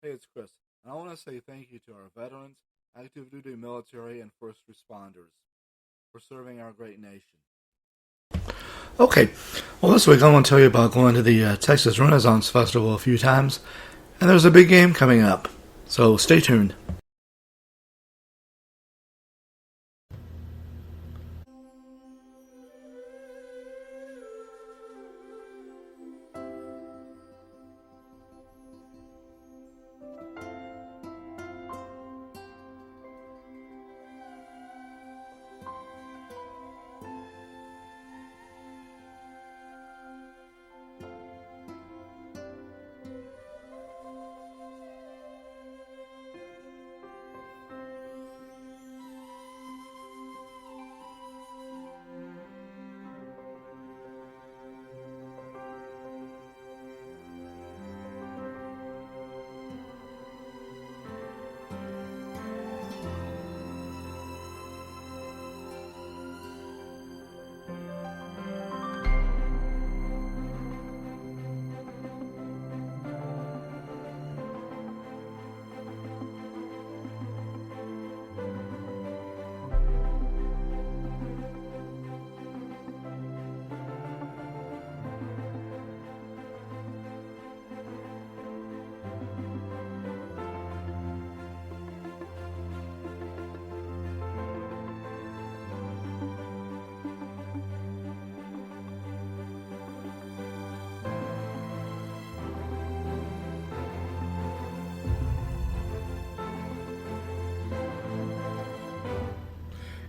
Hey, it's Chris, and I want to say thank you to our veterans, active duty military, and first responders for serving our great nation. Okay, well, this week I want to tell you about going to the Texas Renaissance Festival a few times, and there's a big game coming up, so stay tuned.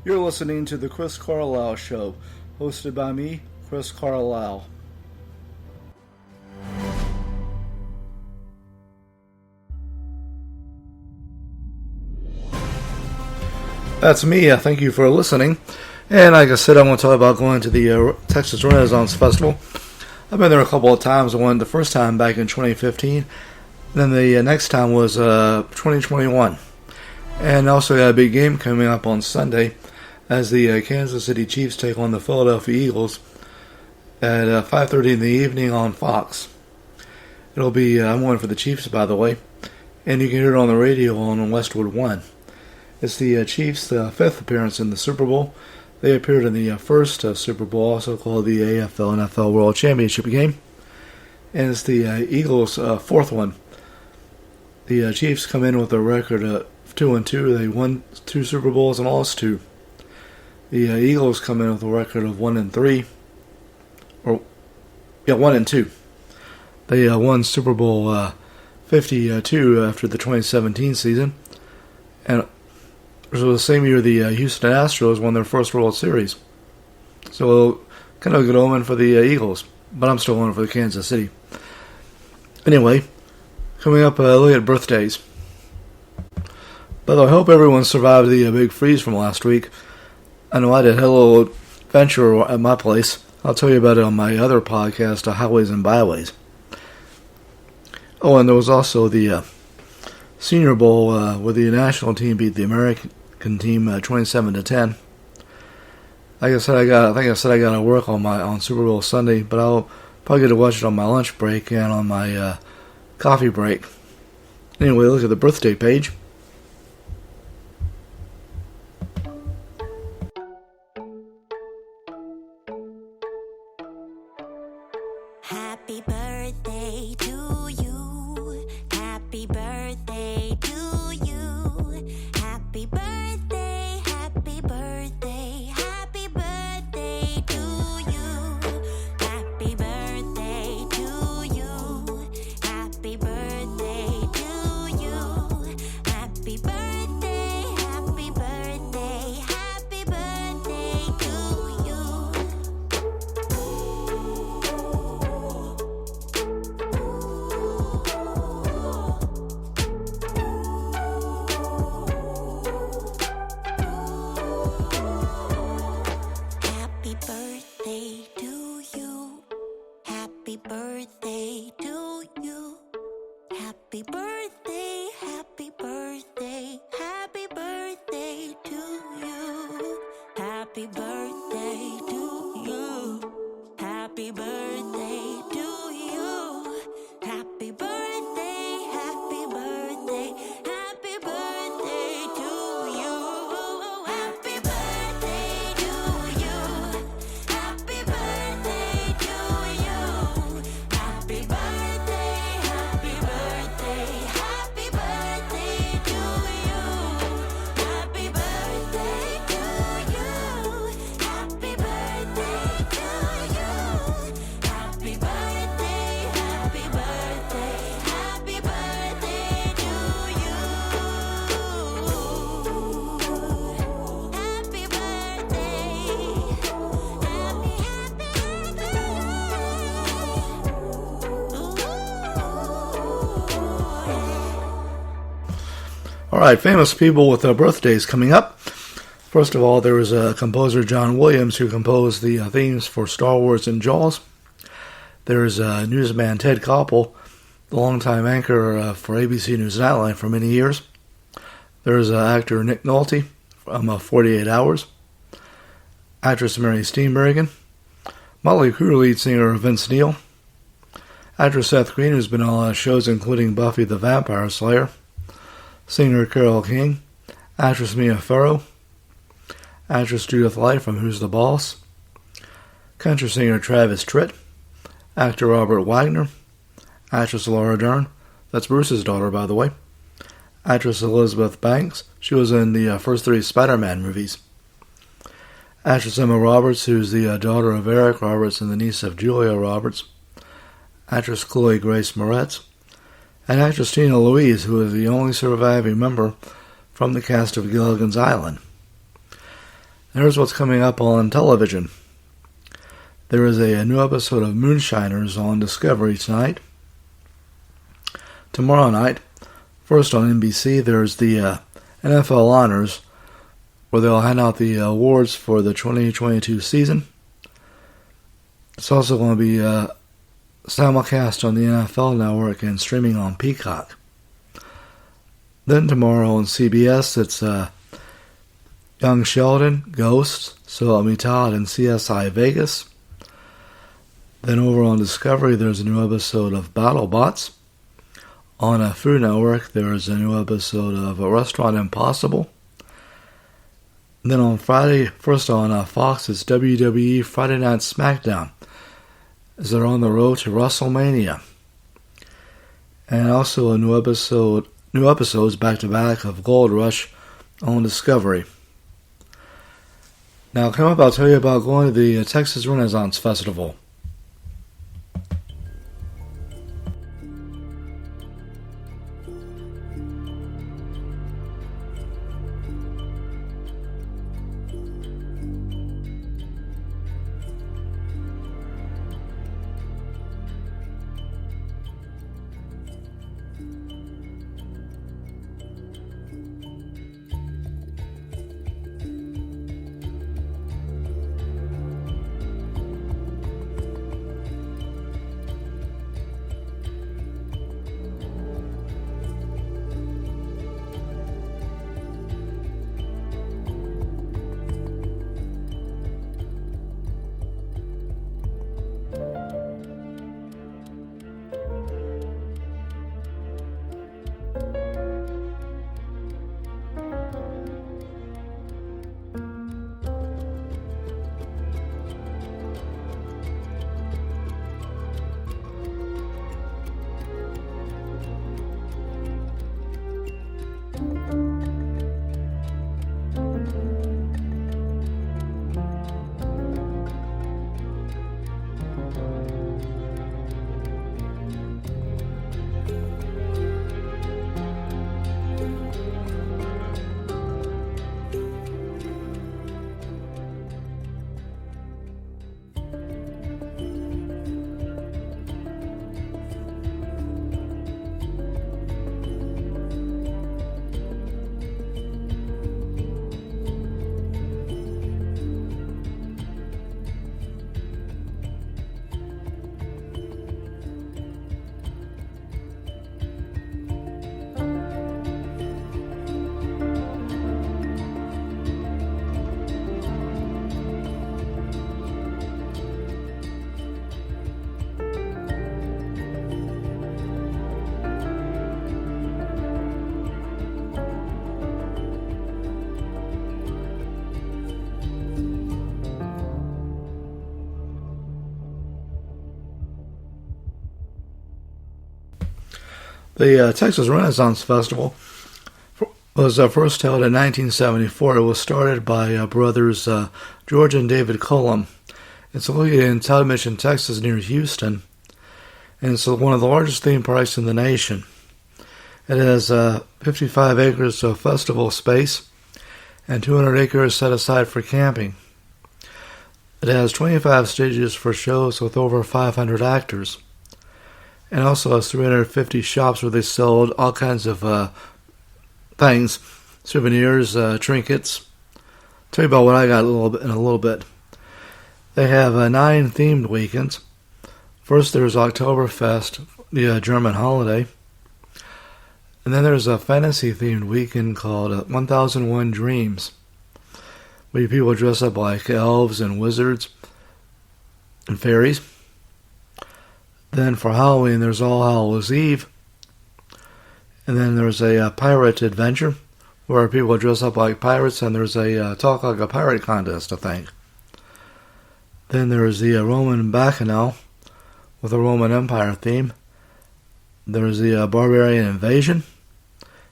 You're listening to The Chris Carlisle Show, hosted by me, Chris Carlisle. That's me. Thank you for listening. And like I said, I'm going to talk about going to the Texas Renaissance Festival. I've been there a couple of times. I went the first time back in 2015. Then the next time was 2021. And also got a big game coming up on Sunday as the Kansas City Chiefs take on the Philadelphia Eagles at 5:30 in the evening on Fox. It'll be, I'm going for the Chiefs, by the way, and you can hear it on the radio on Westwood One. It's the Chiefs' fifth appearance in the Super Bowl. They appeared in the first Super Bowl, also called the AFL-NFL World Championship game, and it's the Eagles' fourth one. The Chiefs come in with a record of 2-2. They won 2 Super Bowls and lost 2. The Eagles come in with a record of 1-3, 1-2. They won Super Bowl 52 after the 2017 season, and it was the same year the Houston Astros won their first World Series. So, kind of a good omen for the Eagles, but I'm still going for the Kansas City. Anyway, coming up, look at birthdays. But I hope everyone survived the big freeze from last week. I know I did. Had a little adventure at my place. I'll tell you about it on my other podcast, Highways and Byways. Oh, and there was also the Senior Bowl where the national team beat the American team 27-10. Like I said, I got to work on Super Bowl Sunday, but I'll probably get to watch it on my lunch break and on my coffee break. Anyway, look at the birthday page. Happy birthday to you. Happy birthday to you. Happy birthday, happy birthday, happy birthday to you. Happy birthday to you. Happy birthday to you. Happy birthday, happy birthday, happy birthday to you. Happy birthday to you. Happy birthday to you. Happy birthday, happy birthday, happy birthday to you. Happy birthday to you. Happy birthday to you. Happy birthday, happy birthday. Alright, famous people with their birthdays coming up. First of all, there was composer John Williams who composed the themes for Star Wars and Jaws. There's newsman Ted Koppel, the longtime anchor for ABC News Nightline for many years. There's actor Nick Nolte from 48 Hours. Actress Mary Steenburgen. Motley Crue lead singer Vince Neil. Actor Seth Green, who's been on a lot of shows including Buffy the Vampire Slayer. Singer Carole King. Actress Mia Farrow. Actress Judith Light from Who's the Boss. Country singer Travis Tritt. Actor Robert Wagner. Actress Laura Dern. That's Bruce's daughter, by the way. Actress Elizabeth Banks. She was in the first 3 Spider-Man movies. Actress Emma Roberts, who's the daughter of Eric Roberts and the niece of Julia Roberts. Actress Chloe Grace Moretz. And actress Tina Louise, who is the only surviving member from the cast of Gilligan's Island. There's what's coming up on television. There is a new episode of Moonshiners on Discovery tonight. Tomorrow night, first on NBC, there's the NFL Honors, where they'll hand out the awards for the 2022 season. It's also going to be simulcast on the NFL Network and streaming on Peacock. Then tomorrow on CBS, it's Young Sheldon, Ghosts, So Help Me Todd, and CSI Vegas. Then over on Discovery, there's a new episode of BattleBots. On Food Network, there's a new episode of Restaurant Impossible. And then on Friday, first on Fox, it's WWE Friday Night SmackDown, as they're on the road to WrestleMania. And also a new episodes back-to-back of Gold Rush on Discovery. Now, coming up, I'll tell you about going to the Texas Renaissance Festival. The Texas Renaissance Festival was first held in 1974. It was started by brothers George and David Cullum. It's located in Todd Mission, Texas, near Houston, and it's one of the largest theme parks in the nation. It has 55 acres of festival space and 200 acres set aside for camping. It has 25 stages for shows with over 500 actors, and also has 350 shops where they sell all kinds of things, souvenirs, trinkets. Tell you about what I got in a little bit. They have 9 themed weekends. First, there's Oktoberfest, the German holiday. And then there's a fantasy-themed weekend called 1001 Dreams, where people dress up like elves and wizards and fairies. Then for Halloween, there's All Hallows Eve. And then there's a pirate adventure, where people dress up like pirates, and there's a Talk Like a Pirate contest, I think. Then there's the Roman Bacchanal, with a Roman Empire theme. There's the Barbarian Invasion,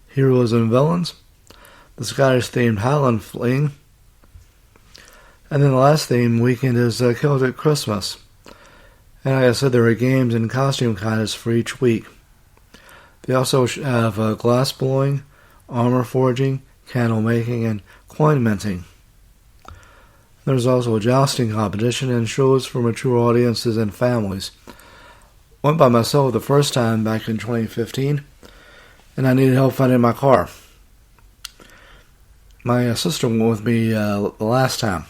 Heroes and Villains, the Scottish-themed Highland Fling, and then the last theme weekend is Celtic Christmas. And like I said, there are games and costume contests for each week. They also have glass blowing, armor forging, candle making, and coin minting. There's also a jousting competition and shows for mature audiences and families. Went by myself the first time back in 2015, and I needed help finding my car. My sister went with me the last time.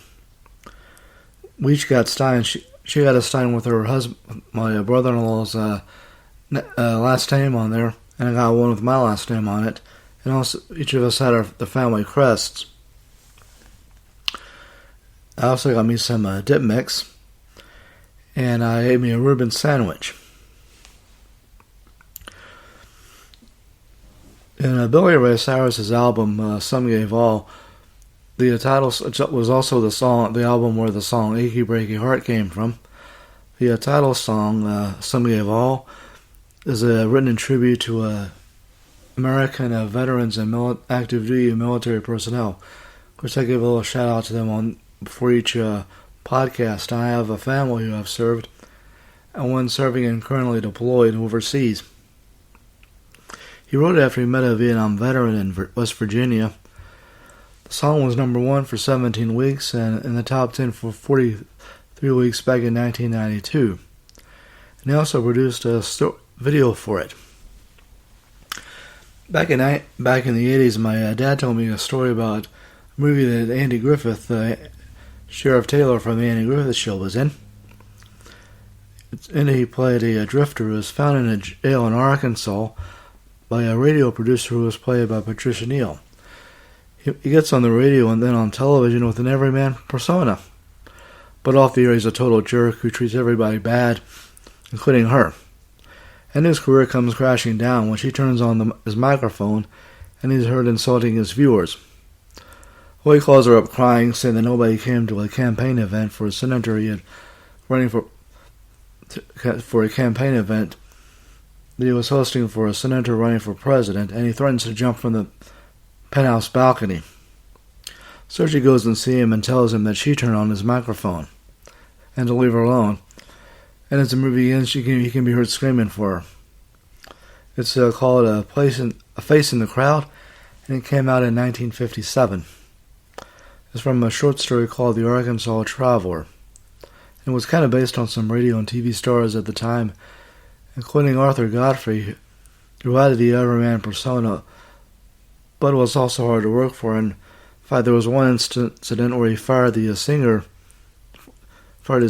We each got Stein. She got a Stein with her husband, my brother-in-law's last name on there, and I got one with my last name on it. And also, each of us had the family crests. I also got me some dip mix, and I ate me a Reuben sandwich. In Billy Ray Cyrus's album, Some Gave All, the title was also the album where the song Achy Breaky Heart came from. The title song, Some Gave All, is written in tribute to American veterans and active duty military personnel. Of course, I give a little shout out to them for each podcast. I have a family who I've served, and one serving and currently deployed overseas. He wrote it after he met a Vietnam veteran in West Virginia. The song was number 1 for 17 weeks and in the top 10 for 43 weeks back in 1992. And he also produced a video for it. Back in the 80s, my dad told me a story about a movie that Andy Griffith, Sheriff Taylor from the Andy Griffith Show, was in. And he played a drifter who was found in a jail in Arkansas by a radio producer who was played by Patricia Neal. He gets on the radio and then on television with an everyman persona. But off the air, he's a total jerk who treats everybody bad, including her. And his career comes crashing down when she turns on his microphone and he's heard insulting his viewers. Well, he calls her up crying, saying that nobody came to a campaign event for a senator he had running for a campaign event that he was hosting for a senator running for president, and he threatens to jump from the penthouse balcony. So she goes and sees him and tells him that she turned on his microphone and to leave her alone. And as the movie ends, he can be heard screaming for her. It's called A Face in the Crowd, and it came out in 1957. It's from a short story called The Arkansas Traveler. It was kind of based on some radio and TV stars at the time, including Arthur Godfrey, who added the everyman persona, but it was also hard to work for. And in fact, there was one incident where he fired his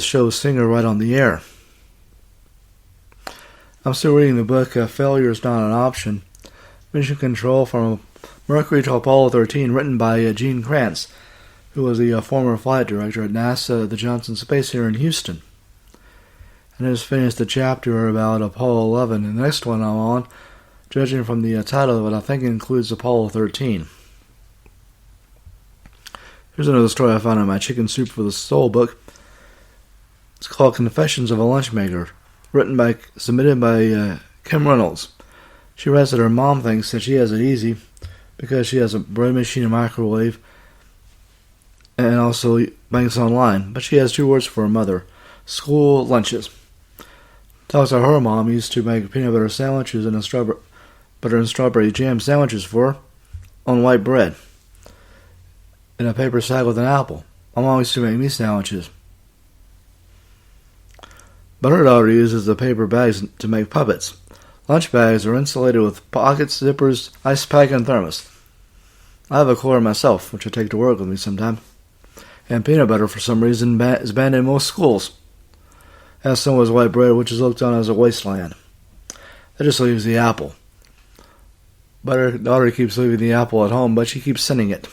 show's singer right on the air. I'm still reading the book Failure is Not an Option, Mission Control from Mercury to Apollo 13, written by Gene Kranz, who was the former flight director at NASA, the Johnson Space Center in Houston. And I just finished the chapter about Apollo 11, and the next one I'm on, judging from the title of it, I think it includes Apollo 13. Here's another story I found in my Chicken Soup for the Soul book. It's called Confessions of a Lunchmaker, submitted by Kim Reynolds. She writes that her mom thinks that she has it easy because she has a bread machine and microwave and also banks online. But she has 2 words for her mother: school lunches. Talks how her mom used to make peanut butter sandwiches and butter and strawberry jam sandwiches for her on white bread in a paper sack with an apple. My mom used to make me sandwiches. But her daughter uses the paper bags to make puppets. Lunch bags are insulated with pockets, zippers, ice pack, and thermos. I have a quarter myself, which I take to work with me sometimes. And peanut butter, for some reason, is banned in most schools. As so is white bread, which is looked on as a wasteland. That just leaves the apple. But her daughter keeps leaving the apple at home, but she keeps sending it.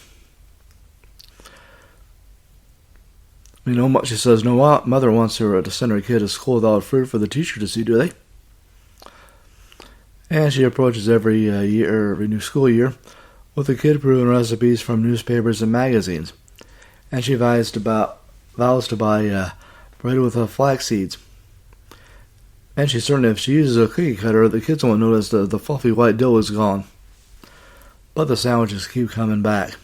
She says no mother wants her to send her kid to school without fruit for the teacher to see, do they? And she approaches every new school year with a kid brewing recipes from newspapers and magazines. And she vows to buy bread with flax seeds. And she's certain if she uses a cookie cutter, the kids won't notice the fluffy white dough is gone. But the sandwiches keep coming back.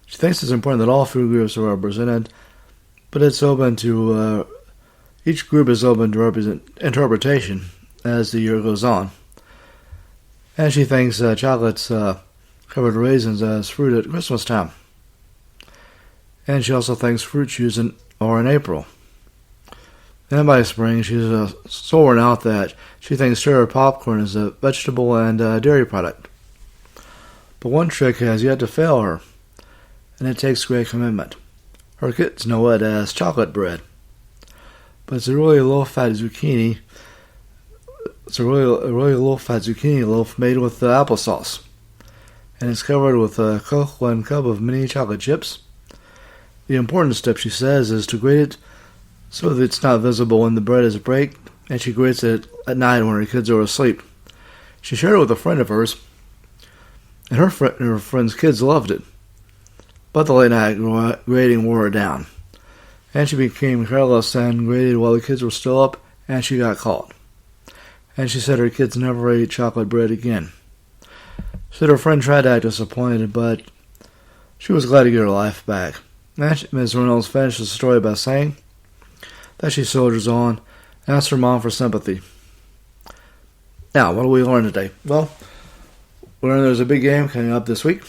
She thinks it's important that all food groups are represented, but it's open to each group is open to interpretation as the year goes on. And she thinks chocolates covered raisins as fruit at Christmas time. And she also thinks fruit chews are in April. And by spring, she's so worn out that she thinks cherry popcorn is a vegetable and dairy product. But one trick has yet to fail her, and it takes great commitment. Her kids know it as chocolate bread. But it's a really low-fat zucchini. It's a really low-fat zucchini loaf made with applesauce. And it's covered with a cocoa and cup of mini chocolate chips. The important step, she says, is to grate it so that it's not visible when the bread is baked, and she grates it at night when her kids are asleep. She shared it with a friend of hers, and her friend's kids loved it. But the late night grating wore her down, and she became careless and grated while the kids were still up, and she got caught. And she said her kids never ate chocolate bread again. She said her friend tried to act disappointed, but she was glad to get her life back. And Ms. Reynolds finished the story by saying that she soldiers on and asked her mom for sympathy. Now, what do we learn today? Well, we learned there's a big game coming up this week.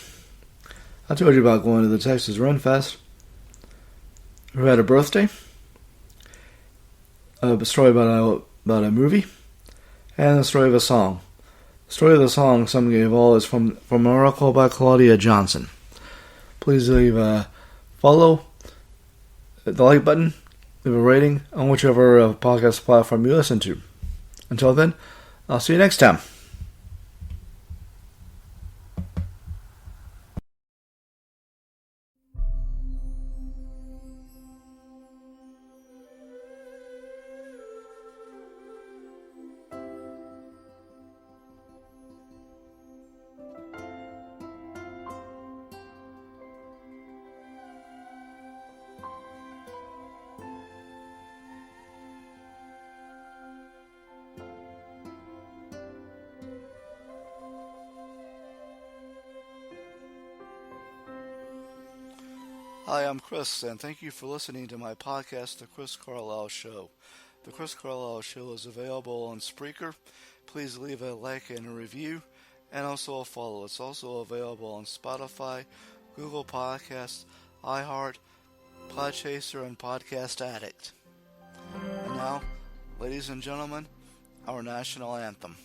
I told you about going to the Texas Run Fest. We had a birthday, a story about a movie, and the story of a song. The story of the song, Some Gave All, is from an article by Claudia Johnson. Please leave a follow, the like button, leave a rating on whichever podcast platform you listen to. Until then, I'll see you next time. Hi, I'm Chris, and thank you for listening to my podcast, The Chris Carlisle Show. The Chris Carlisle Show is available on Spreaker. Please leave a like and a review, and also a follow. It's also available on Spotify, Google Podcasts, iHeart, Podchaser, and Podcast Addict. And now, ladies and gentlemen, our national anthem.